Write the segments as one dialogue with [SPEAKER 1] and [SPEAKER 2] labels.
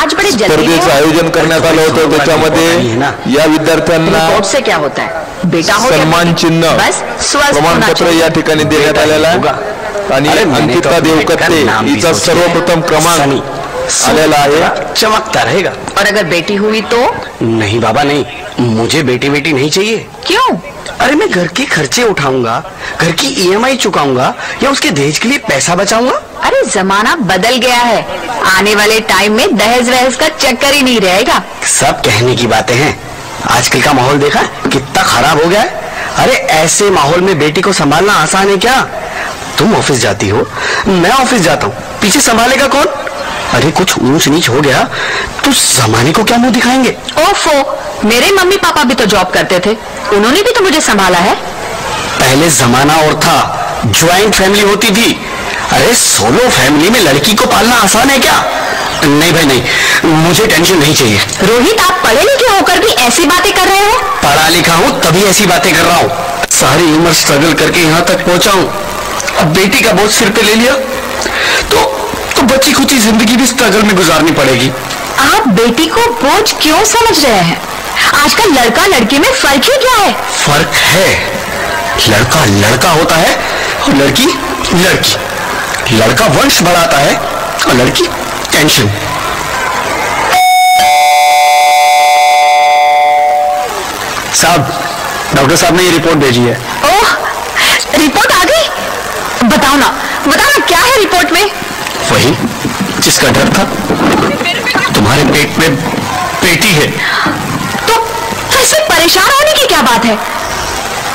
[SPEAKER 1] आज बड़े जल्दी
[SPEAKER 2] स्पर्धेचं आयोजन करण्यात आलं होतं. त्याच्यामध्ये या विद्यार्थ्यांना
[SPEAKER 1] रिपोर्ट से क्या होता है? बेटा हो
[SPEAKER 2] सन्मान चिन्ह प्रमाणपत्र या ठिकाणी देण्यात आलेलं आहे आणि अंकिता देवकत्ते हिचा सर्वप्रथम क्रमांक आलेला आहे.
[SPEAKER 3] चमकता रहेगा.
[SPEAKER 1] और अगर बेटी हुई तो?
[SPEAKER 3] नहीं बाबा नहीं, मुझे बेटी बेटी नहीं चाहिए.
[SPEAKER 1] क्यों?
[SPEAKER 3] अरे मैं घर के खर्चे उठाऊंगा, घर की ईएमआई चुकाऊंगा या उसके दहेज के लिए पैसा बचाऊंगा.
[SPEAKER 1] अरे जमाना बदल गया है. आने वाले टाइम में दहेज वहेज का चक्कर ही नहीं रहेगा.
[SPEAKER 3] सब कहने की बातें हैं. आजकल का माहौल देखा कितना खराब हो गया है. अरे ऐसे माहौल में बेटी को संभालना आसान है क्या? तुम ऑफिस जाती हो, मैं ऑफिस जाता हूँ, पीछे संभालेगा कौन? अरे कुछ ऊंच नीच हो गया तो जमाने को क्या मुंह दिखाएंगे?
[SPEAKER 1] ओफो, मेरे मम्मी पापा भी तो जॉब करते थे, उन्होंने भी तो मुझे संभाला है.
[SPEAKER 3] पहले जमाना और था, ज्वाइंट फैमिली होती थी. अरे सोलो फैमिली में लड़की को पालना आसान है क्या? नहीं भाई नहीं, मुझे टेंशन नहीं चाहिए.
[SPEAKER 1] रोहित, आप पढ़े लिखे होकर भी ऐसी बातें कर रहे हो?
[SPEAKER 3] पढ़ा लिखा हूँ तभी ऐसी बातें कर रहा हूँ. सारी उम्र स्ट्रगल करके यहाँ तक पहुंचा हूँ. अब बेटी का बोझ सिर पे ले लिया तो बची खुची जिंदगी भी स्ट्रगल में गुजारनी पड़ेगी.
[SPEAKER 1] आप बेटी को बोझ क्यों समझ रहे हैं? आजकल लड़का लड़की में फर्क ही क्या है?
[SPEAKER 3] फर्क है. लड़का लड़का होता है और लड़की लड़की. लड़का वंश बढ़ाता है और लड़की टेंशन. साहब, डॉक्टर साहब ने ये रिपोर्ट भेजी है.
[SPEAKER 1] ओह, रिपोर्ट आ गई? बताओ ना क्या है रिपोर्ट में?
[SPEAKER 3] वही जिसका डर था. तुम्हारे पेट में बेटी है.
[SPEAKER 1] तो इसमें परेशान होने की क्या बात है?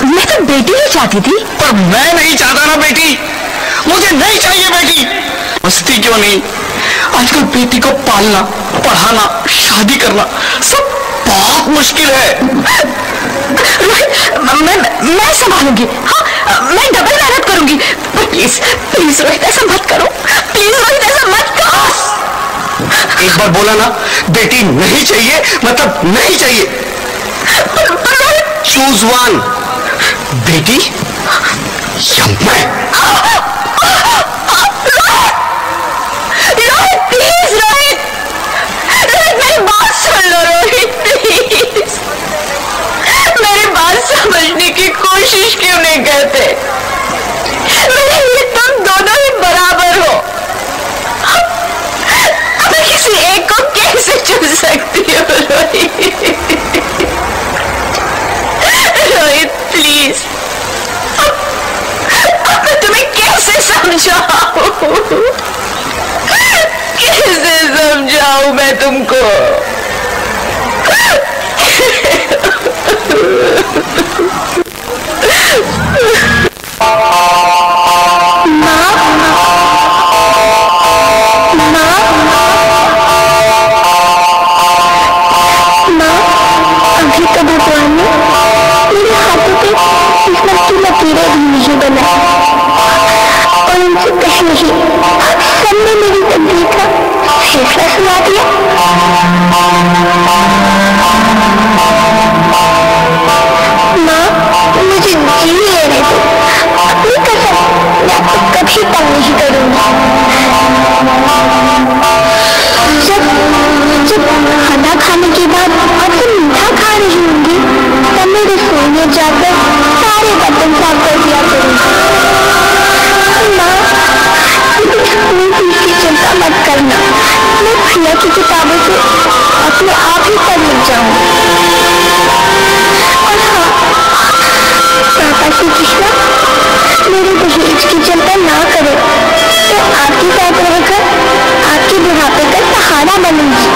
[SPEAKER 1] मैं तो बेटी ही चाहती थी.
[SPEAKER 3] पर मैं नहीं चाहता ना बेटी. मुझे नहीं चाहिए बेटी. मस्ती क्यों नहीं? आजकल बेटी को पालना, पढ़ाना, शादी करना सब बहुत मुश्किल है.
[SPEAKER 1] मैं संभालूंगी. हाँ, मैं डबल मेहनत करूंगी. पर प्लीज प्लीज रोहित, ऐसा मत करो. प्लीज रोहित, ऐसा मत करो.
[SPEAKER 3] एक बार बोला ना, बेटी नहीं चाहिए मतलब नहीं चाहिए. Choose one. बेटी या मैं.
[SPEAKER 1] रोहित प्लीज, रोहित मेरी बात सुन लो. रोहित प्लीज, मेरी बात समझने की कोशिश क्यों नहीं करते? मेरे लिए तुम दोनों ही बराबर हो. मैं किसी एक को कैसे चुन सकती हूँ? रोहित प्लीज, मैं तुम्हें कैसे समझाऊं? कैसे समझाऊं मैं तुमको?
[SPEAKER 4] अभी तो भगवान ने मेरे हाथों पे किस्मत की लकीरें भी नहीं बनाई और उनसे पहले ही सबने मेरी तकदीर का फैसला सुना दिया. माँ, मुझे जी लेने दो. अपनी कसम, मैं आपको कभी तंग नहीं करूंगी. जब खाना खाने के बाद आपसे मीठा खा रही होंगी तब मैं रसोई में जाकर सारे बर्तन साफ कर दिया करूंगी. माँ, स्कूल फीस की चिंता मत करना. मैं भैया की किताबों से अपने आप ही पढ़ लिख जाऊंगी. और हाँ, पापा से कृष्णा मेरे दहेज की चिंता ना करो. मैं आपके साथ रहकर आपके बुढ़ापे का सहारा बनूंगी.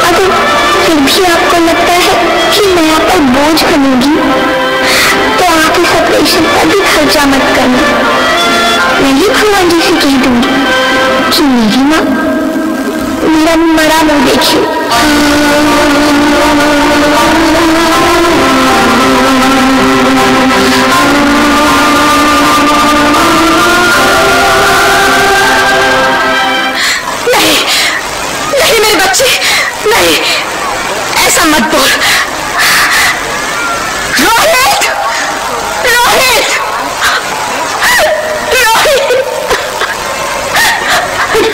[SPEAKER 4] अगर फिर भी आपको लगता है कि मैं आप पर बोझ बनूंगी तो आप इस ऑपरेशन पर भी खर्चा मत करना. मैं ही भगवान जी से कह दूंगी कि मेरी माँ मेरा मरा मुंह देखिए.
[SPEAKER 1] नहीं मेरे बच्चे, नहीं, ऐसा मत बोल. रोहित, रोहित, रोहित,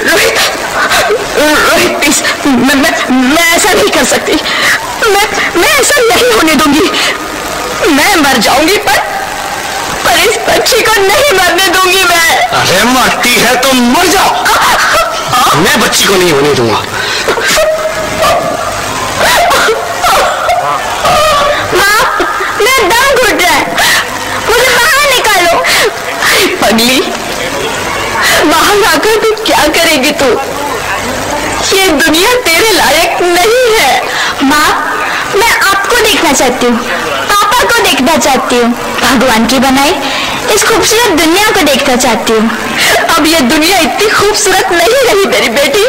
[SPEAKER 1] रोहित, रोहित प्लीज, मैं ऐसा नहीं कर सकती। मैं ऐसा नहीं होने दूंगी। मैं मर जाऊंगी पर इस बच्ची को नहीं मरने दूंगी मैं।
[SPEAKER 3] अरे मरती है तो मर जाओ, मैं बच्ची को नहीं होने दूंगा।
[SPEAKER 4] माँ, मेरा दम घुट रहा है, मुझे बाहर निकालो।
[SPEAKER 1] पगली, बाहर आकर तू क्या करेगी? तू ये दुनिया तेरे लायक नहीं है।
[SPEAKER 4] माँ, मैं आपको देखना चाहती हूँ, पापा को देखना चाहती हूँ, भगवान की बनाई इस खूबसूरत दुनिया को देखना चाहती हूँ।
[SPEAKER 1] अब ये दुनिया इतनी खूबसूरत नहीं रही मेरी बेटी।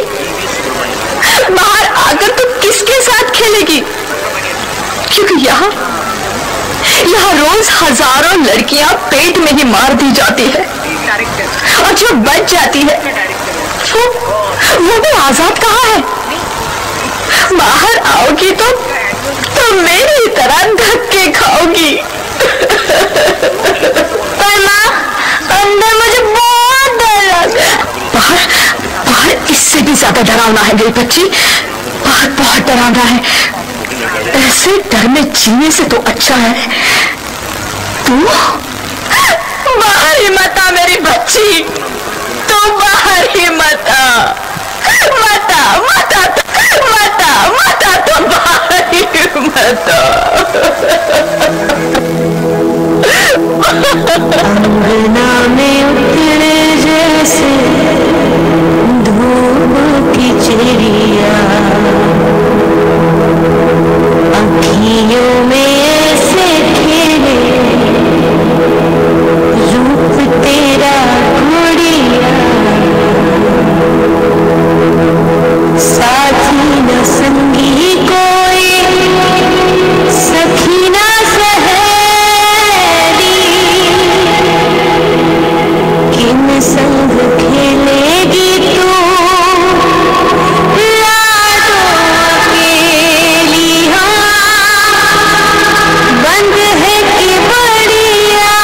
[SPEAKER 1] बाहर आकर तू किसके साथ खेलेगी? क्योंकि यहाँ रोज हजारों लड़कियां पेट में ही मार दी जाती है, और जो बच जाती है वो भी आजाद कहाँ है? बाहर आओगी तो मेरी तरह धक्के खाओगी।
[SPEAKER 4] पर माँ, अंदर मुझे बहुत डर लग रहा है।
[SPEAKER 1] बाहर इससे भी ज्यादा डरावना है मेरी बच्ची, बाहर बहुत डरावना है। ऐसे डर में जीने से तो अच्छा है तू बाहर ही मत आ मेरी बच्ची, तू बाहर ही मत आ, मत आ, मत आ, मत आ, मत आ, तो बाहर ही मत आ।
[SPEAKER 5] अंगना में उतरे जैसे धूप की चिड़िया, अखियों में ऐसे खेले रूप तेरा गुड़िया, साथी न संगी कोई, सखी न सहेली, किन संग खेलेगी तू रातों अकेली। हाँ, बंद है कि बढ़िया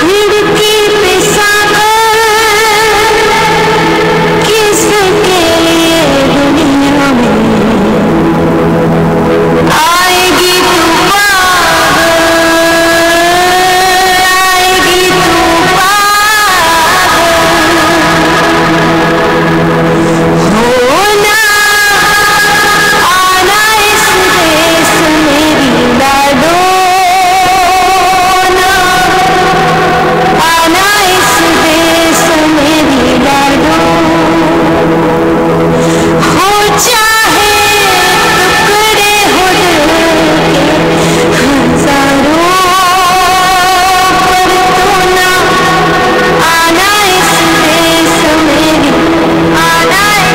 [SPEAKER 5] खिड़की पे सागर, किसके लिए दुनिया में आएगी तू पागल, आएगी तू पागल। होना आना इस देश मेरी लाडो, आना इस देश मेरी लाडो। हो चाहे टुकड़े हो दिल के हजारों, पर तू ना आना इस देश मेरी, आना इस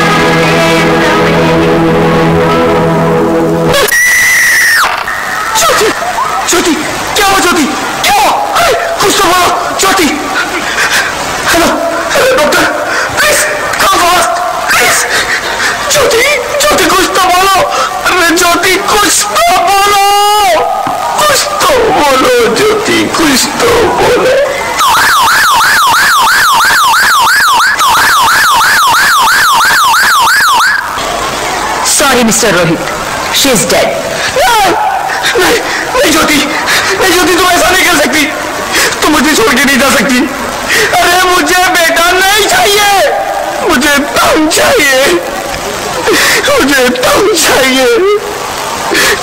[SPEAKER 3] ज्योति, ज्योति, क्या हुआ ज्योति, क्या हुआ? अरे कुछ तो बोलो Jyoti. Hello, hello doctor, please come fast, please. Jyoti, Jyoti कुछ तो बोलो। अरे ज्योति कुछ तो बोलो, कुछ तो बोलो ज्योति, कुछ तो बोलो।
[SPEAKER 1] Sorry mister Rohit, she is dead.
[SPEAKER 3] नहीं, नहीं ज्योति, नहीं ज्योति, तुम ऐसा नहीं कर सकती, तुम मुझे छोड़ के नहीं जा सकती। अरे मुझे बेटा नहीं चाहिए, मुझे तुम चाहिए, मुझे तुम चाहिए।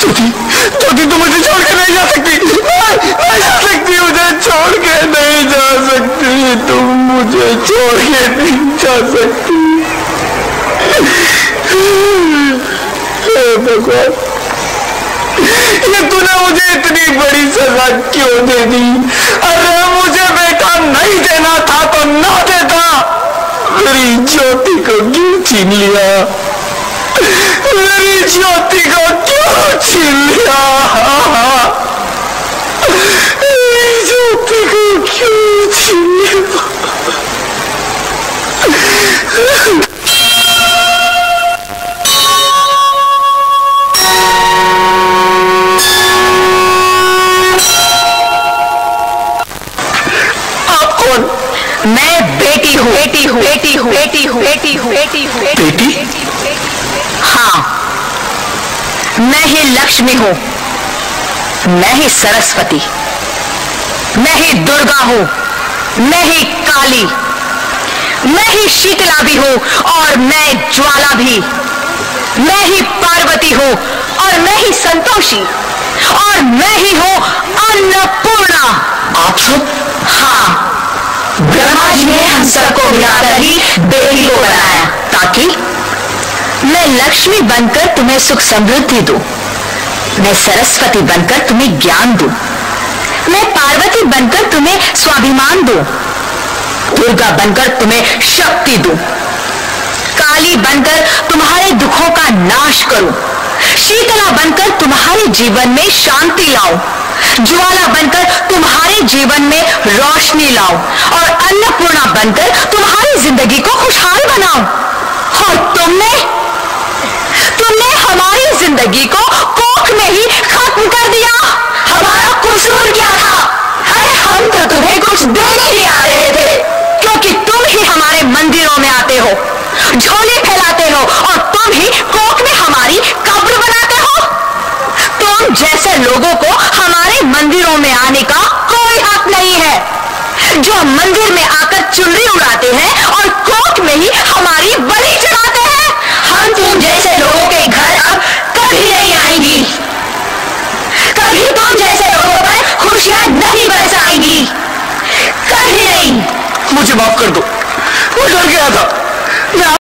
[SPEAKER 3] ज्योति, ज्योति तुम मुझे छोड़ के नहीं जा सकती, नहीं जा सकती, मुझे छोड़ के नहीं जा सकती, तुम मुझे छोड़ के नहीं जा सकती। हे भगवान, ये तूने मुझे इतनी बड़ी सजा क्यों दे दी? अरे मुझे बेटा नहीं देना था तो ना देता, मेरी ज्योति को क्यों छीन लिया? मेरी ज्योति को क्यों छीन लिया? मेरी ज्योति को क्यों छीन लिया?
[SPEAKER 1] मैं बेटी हूँ, बेटी हूँ, बेटी बेटी हूँ, बेटी हूँ, बेटी हूँ।
[SPEAKER 3] बेटी?
[SPEAKER 1] हाँ, मैं ही लक्ष्मी हूँ, मैं ही सरस्वती, मैं ही दुर्गा हूँ, मैं ही काली, मैं ही शीतला भी हूँ और मैं ज्वाला भी, मैं ही पार्वती हूँ और मैं ही संतोषी और मैं ही हूँ अन्नपूर्णा।
[SPEAKER 3] आप सब?
[SPEAKER 1] हाँ, ब्रह्मा जी ने हम सबको मिलाकर ही बेटी को बनाया ताकि मैं लक्ष्मी बनकर तुम्हें सुख समृद्धि दूं, मैं सरस्वती बनकर तुम्हें ज्ञान दूं, मैं पार्वती बनकर तुम्हें स्वाभिमान दूं, दुर्गा बनकर तुम्हें शक्ति दूं, काली बनकर तुम्हारे दुखों का नाश करूं, शीतला बनकर तुम्हारे जीवन में शांति लाऊं, ज्वाला बनकर तुम्हारे जीवन में रोशनी लाऊं और अन्नपूर्णा बनकर तुम्हारी जिंदगी को खुशहाल बनाऊं। और तुमने हमारी जिंदगी को कोख में ही खत्म कर दिया। हमारा कसूर क्या था? अरे हम तो तुम्हें कुछ देने ही आ रहे थे, क्योंकि तुम ही हमारे मंदिरों में आते हो, झोले फैलाते हो और तुम ही कोख में हमारी कब्र बनाते हो। तुम जैसे लोगों को हमारे मंदिरों में आने का कोई हक नहीं है, जो मंदिर में आकर चुनरी उड़ाते हैं और कोख में ही हमारी बलि चढ़ाते हैं। हम तुम जैसे लोगों के घर